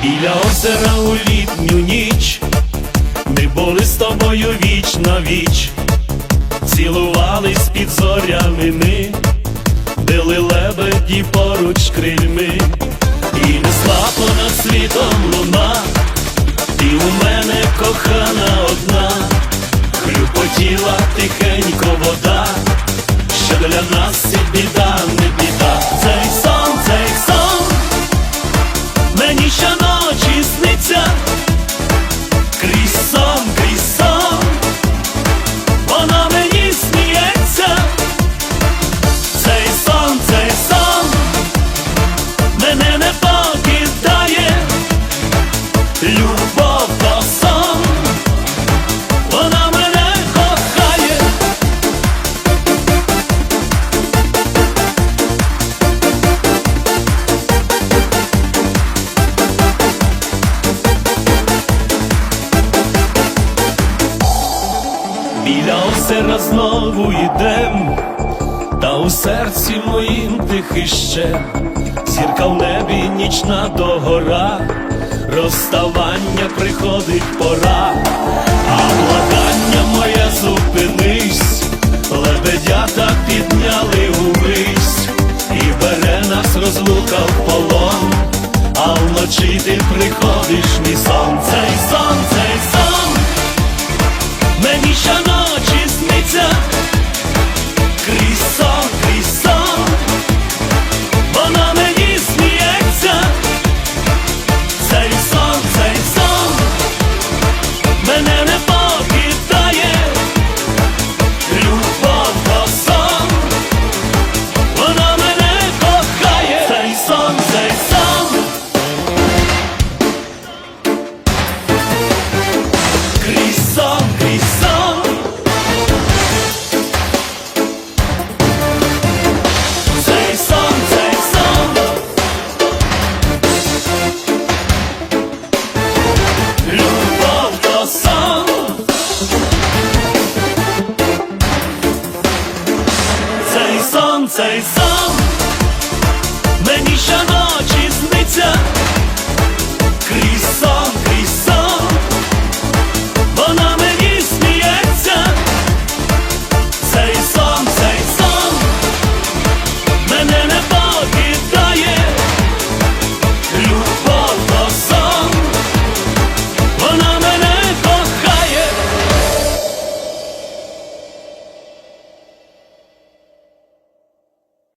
Біля озера у літню ніч ми були з тобою віч на віч, цілувались під зорями ми, били лебеді поруч крильми, і несла понад світом луна, ти у мене кохана одна, хлюпотіла тихенько вода, що для нас і біда, не біда. Цей сон мені щоночі сниться, крізь сон, вона мені сміється. Цей сон мене не покидає, любов то сон, вона мене кохає. Біля озера знову йдем, та у серці моїм тихий ще, зірка в небі нічна догора, розставання приходить пора, а благання моє зупинись, лебедята підняли увись, і бере нас розлука в полон.